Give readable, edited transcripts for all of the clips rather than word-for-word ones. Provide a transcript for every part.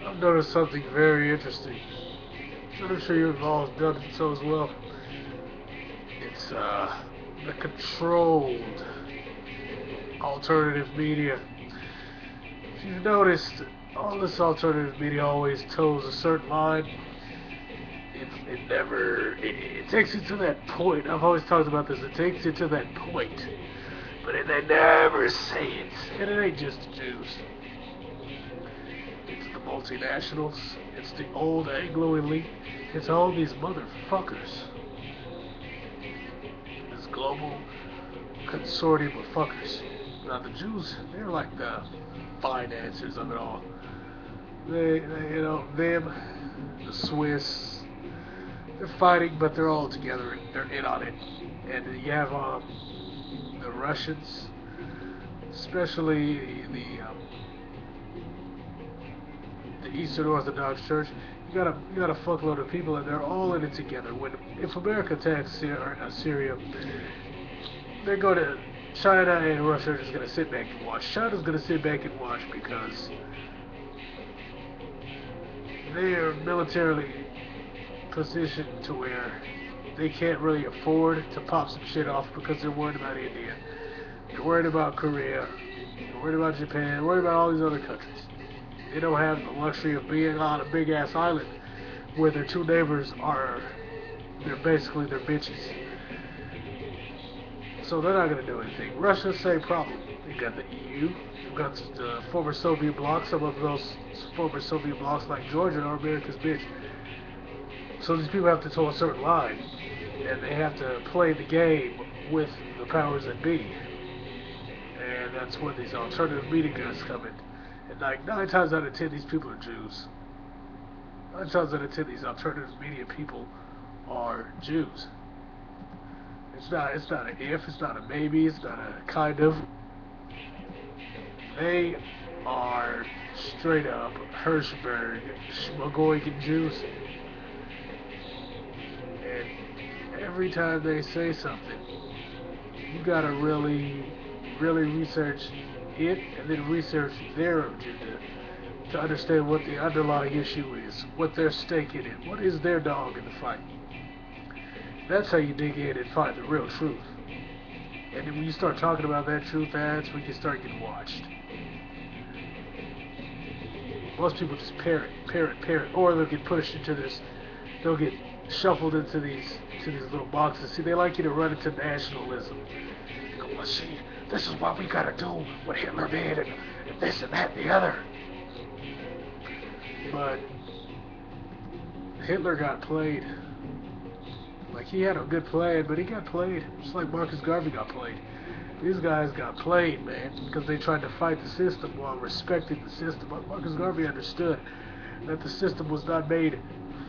I've noticed something very interesting. I'm sure you've all done so as well. It's the controlled alternative media. If you've noticed, all this alternative media always toes a certain line. It never, it takes you to that point. I've always talked about this. It takes you to that point, but they never say it. And it ain't just the Jews. It's the multinationals. It's the old Anglo elite. It's all these motherfuckers. This global consortium of fuckers. Now the Jews, they're like the financiers of it all. Them, the Swiss, they're fighting, but they're all together. They're in on it. And you have the Russians, especially the Eastern Orthodox Church. You got a fuckload of people, and they're all in it together. If America attacks Syria, they're going to China and Russia are just going to sit back and watch. China's going to sit back and watch because they are militarily positioned to where they can't really afford to pop some shit off because they're worried about India, they're worried about Korea, they're worried about Japan, they're worried about all these other countries. They don't have the luxury of being on a big ass island where their two neighbors they're basically their bitches. So they're not going to do anything. Russia, same problem. You got the EU, you've got the former Soviet bloc. Some of those former Soviet blocs, like Georgia, are America's bitch. So these people have to toe a certain line, and they have to play the game with the powers that be. And that's where these alternative media guys come in. And like 9 times out of 10, these people are Jews. 9 times out of 10, these alternative media people are Jews. It's not an if, it's not a maybe, it's not a kind of. They are straight up Hirschberg, Schmagoigan Jews. And every time they say something, you gotta really research it and then research their agenda to understand what the underlying issue is, what their stake in it, what is their dog in the fight. That's how you dig in and find the real truth. And then when you start talking about that truth, that's when you start getting watched. Most people just parrot, or they'll get pushed into this. They'll get shuffled into these little boxes. See, they like you to run into nationalism. Go, well, see, this is what we gotta do, what Hitler did, and this and that and the other. But Hitler got played. Like, he had a good plan, but he got played. Just like Marcus Garvey got played. These guys got played, man, because they tried to fight the system while respecting the system. But Marcus Garvey understood that the system was not made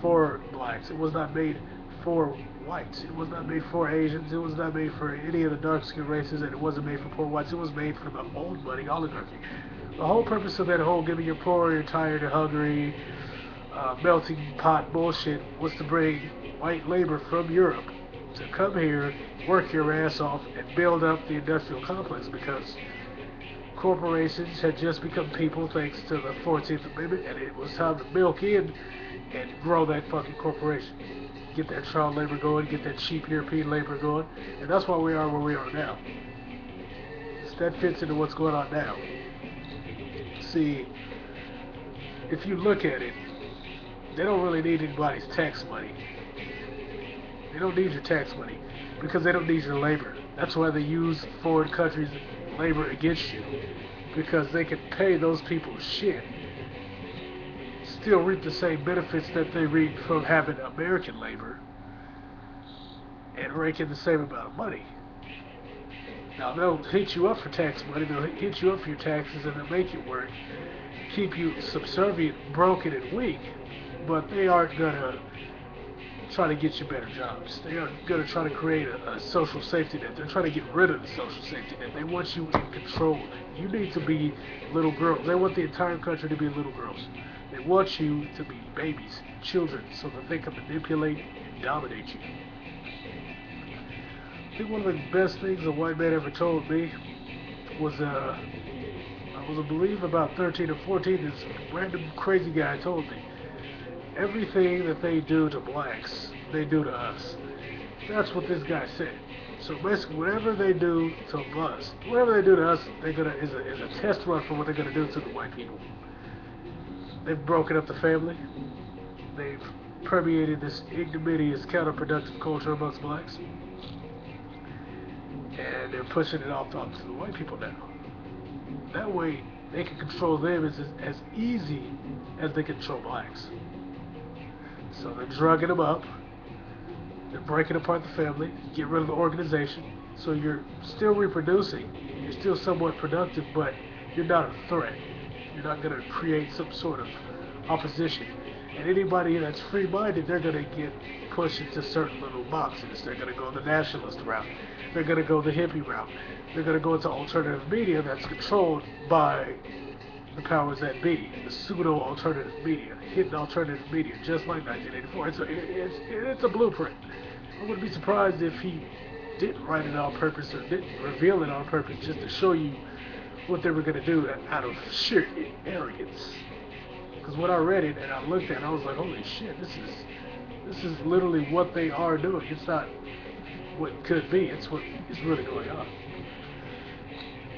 for blacks. It was not made for whites. It was not made for Asians. It was not made for any of the dark-skinned races, and it wasn't made for poor whites. It was made for the old money oligarchy. The whole purpose of that whole "give me your poor, you're tired, you're hungry," melting pot bullshit was to bring white labor from Europe to come here, work your ass off, and build up the industrial complex, because corporations had just become people thanks to the 14th Amendment, and it was time to milk in and grow that fucking corporation. Get that child labor going, get that cheap European labor going, and that's why we are where we are now. So that fits into what's going on now. See, if you look at it, they don't really need anybody's tax money. They don't need your tax money because they don't need your labor. That's why they use foreign countries' labor against you, because they can pay those people shit, still reap the same benefits that they reap from having American labor, and rake in the same amount of money. Now, they'll hit you up for tax money, they'll hit you up for your taxes, and they'll make you work, keep you subservient, broken, and weak, but they aren't going to try to get you better jobs. They are going to try to create a social safety net. They're trying to get rid of the social safety net. They want you in control. You need to be little girls. They want the entire country to be little girls. They want you to be babies, children, so that they can manipulate and dominate you. I think one of the best things a white man ever told me was, I I was, I believe, about 13 or 14. This random crazy guy told me everything that they do to blacks, they do to us. That's what this guy said. So basically, whatever they do to us, whatever they do to us, they're gonna is a test run for what they're gonna do to the white people. They've broken up the family. They've permeated this ignominious, counterproductive culture amongst blacks, and they're pushing it off onto the white people now. That way, they can control them as easy as they control blacks. So they're drugging them up. They're breaking apart the family, get rid of the organization. So you're still reproducing. You're still somewhat productive, but you're not a threat. You're not going to create some sort of opposition. And anybody that's free-minded, they're going to get pushed into certain little boxes. They're going to go the nationalist route. They're going to go the hippie route. They're going to go into alternative media that's controlled by the powers that be, the pseudo-alternative media, hidden alternative media, just like 1984. It's a blueprint. I wouldn't be surprised if he didn't write it on purpose or didn't reveal it on purpose just to show you what they were going to do out of sheer arrogance. Because when I read it and I looked at it, I was like, holy shit, this is literally what they are doing. It's not what it could be, it's what is really going on.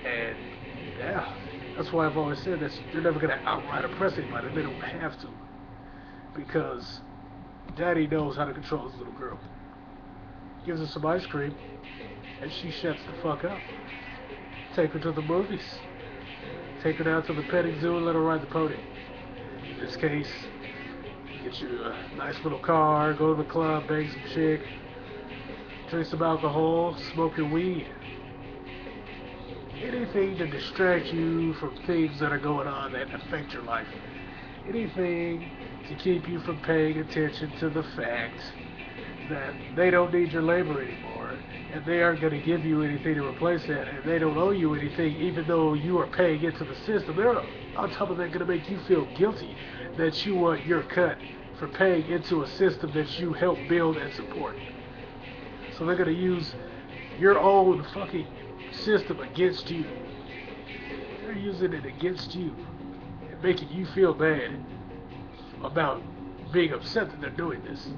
And yeah, that's why I've always said that they're never going to outright oppress anybody. They don't have to. Because daddy knows how to control his little girl. Gives her some ice cream, and she shuts the fuck up. Take her to the movies. Take her down to the petting zoo and let her ride the pony. In this case, get you a nice little car, go to the club, bang some chick, drink some alcohol, smoke your weed. Anything to distract you from things that are going on that affect your life. Anything to keep you from paying attention to the fact that they don't need your labor anymore, and they aren't going to give you anything to replace that, and they don't owe you anything even though you are paying into the system. They're on top of that going to make you feel guilty that you want your cut for paying into a system that you help build and support. So they're going to use your own fucking system against you. They're using it against you and making you feel bad about being upset that they're doing this.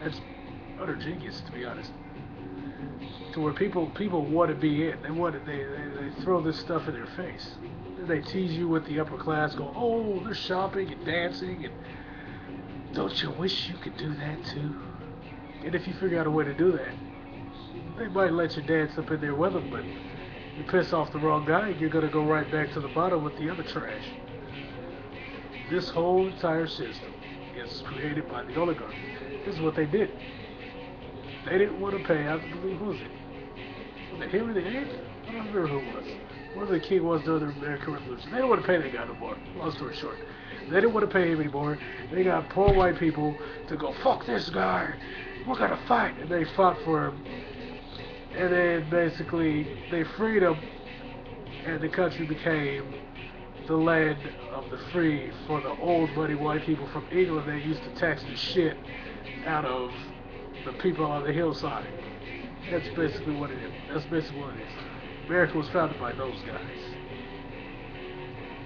That's utter genius, to be honest. To where people want to be in. They throw this stuff in their face. They tease you with the upper class, go, oh, they're shopping and dancing, and don't you wish you could do that too? And if you figure out a way to do that, they might let you dance up in there with them, but you piss off the wrong guy, you're going to go right back to the bottom with the other trash. This whole entire system is created by the oligarchy. This is what they did. They didn't want to pay, I believe, who was it? Was it Henry VIII? I don't remember who it was. Whoever the king was during the American Revolution. They didn't want to pay that guy no more. Long story short. They didn't want to pay him anymore. They got poor white people to go, fuck this guy. We're going to fight. And they fought for him. And then basically they freed him. And the country became the land of the free for the old money white people from England. They used to tax the shit out of the people on the hillside. That's basically what it is. That's basically what it is. America was founded by those guys.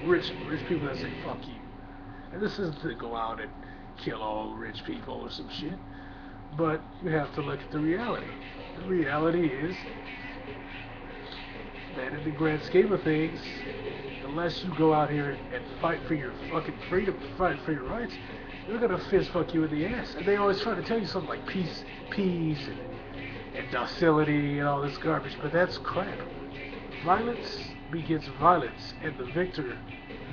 Rich people that say, fuck you. And this isn't to go out and kill all rich people or some shit. But you have to look at the reality. The reality is that in the grand scheme of things, unless you go out here and fight for your fucking freedom, fight for your rights, they're gonna fist fuck you in the ass. And they always try to tell you something like peace, and docility and all this garbage, but that's crap. Violence begets violence, and the victor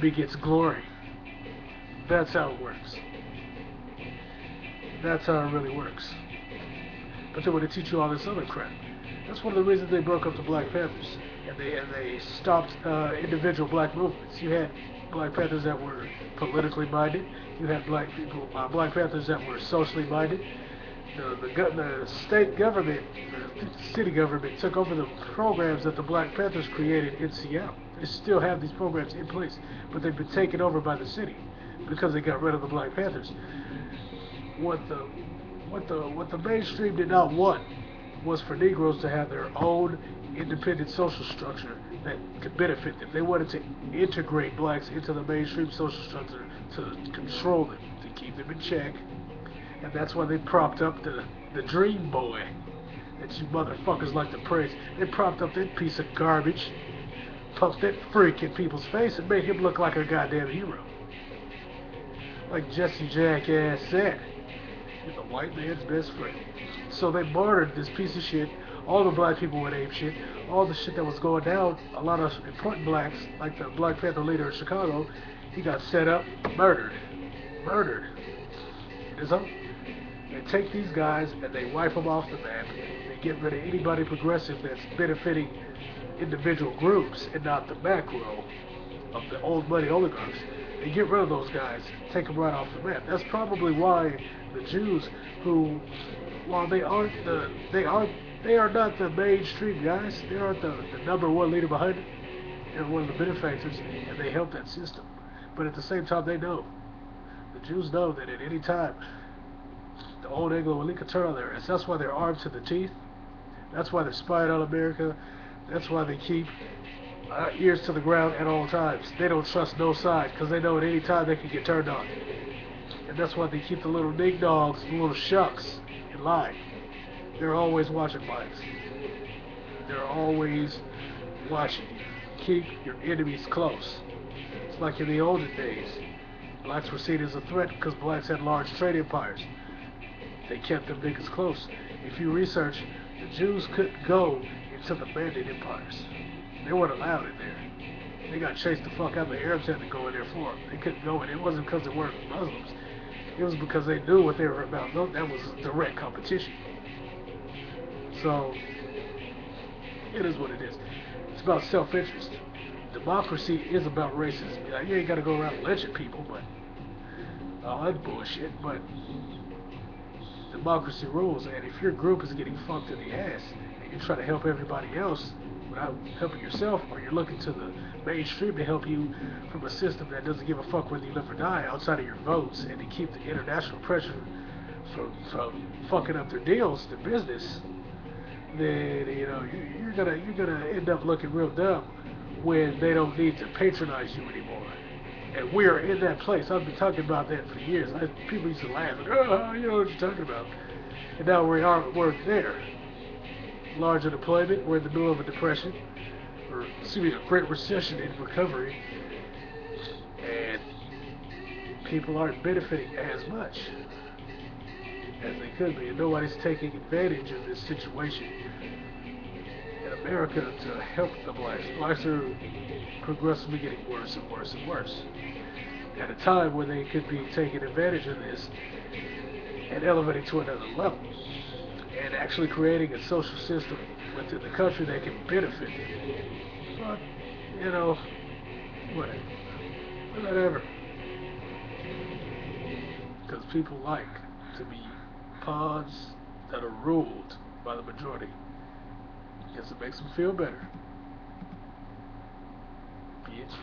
begets glory. That's how it works. That's how it really works. But they want to teach you all this other crap. That's one of the reasons they broke up the Black Panthers, and they stopped individual black movements. You had Black Panthers that were politically minded. You had Black Panthers that were socially minded. The state government, the city government, took over the programs that the Black Panthers created in Seattle. They still have these programs in place, but they've been taken over by the city because they got rid of the Black Panthers. What the mainstream did not want was for Negroes to have their own independent social structure that could benefit them. They wanted to integrate blacks into the mainstream social structure to control them, to keep them in check. And that's why they propped up the Dream Boy that you motherfuckers like to praise. They propped up that piece of garbage, pumped that freak in people's face, and made him look like a goddamn hero. Like Jesse Jackass said, he's the white man's best friend. So they martyred this piece of shit. All the black people went ape shit. All the shit that was going down, a lot of important blacks, like the Black Panther leader in Chicago, he got set up, murdered. Murdered. And so they take these guys and they wipe them off the map. They get rid of anybody progressive that's benefiting individual groups and not the macro of the old money oligarchs. They get rid of those guys, take them right off the map. That's probably why the Jews, who, while they are not the mainstream guys, they aren't the number one leader behind it. They're one of the benefactors, and they help that system. But at the same time, they know, the Jews know that at any time, the old Anglo-elite could turn on their ass. That's why they're armed to the teeth. That's why they're spying on America. That's why they keep ears to the ground at all times. They don't trust no side, because they know at any time they can get turned on. And that's why they keep the little ding-dogs, the little shucks, in line. They're always watching blacks. They're always watching you. Keep your enemies close. It's like in the olden days. Blacks were seen as a threat because blacks had large trade empires. They kept them niggas close. If you research, the Jews couldn't go into the Mandate empires. They weren't allowed in there. They got chased the fuck out. The Arabs had to go in there for them. They couldn't go in. It wasn't because they weren't Muslims. It was because they knew what they were about. No, that was direct competition. So, it is what it is. It's about self-interest. Democracy is about racism. Like, you ain't got to go around lynching people, but all that bullshit. But democracy rules, and if your group is getting fucked in the ass, and you're trying to help everybody else without helping yourself, or you're looking to the mainstream to help you from a system that doesn't give a fuck whether you live or die outside of your votes, and to keep the international pressure from fucking up their deals, their business, then you're gonna end up looking real dumb when they don't need to patronize you anymore. And we're in that place. I've been talking about that for years. People used to laugh, like, oh, you know what you're talking about. And now we're there. Large unemployment. We're in the middle of a depression, or a great recession in recovery, and people aren't benefiting as much as they could be, and nobody's taking advantage of this situation in America to help the blacks. Blacks are progressively getting worse and worse and worse. At a time when they could be taking advantage of this and elevating to another level, and actually creating a social system within the country that can benefit them. But, whatever. Because people like to be pawns that are ruled by the majority. Guess it makes them feel better. Bitch.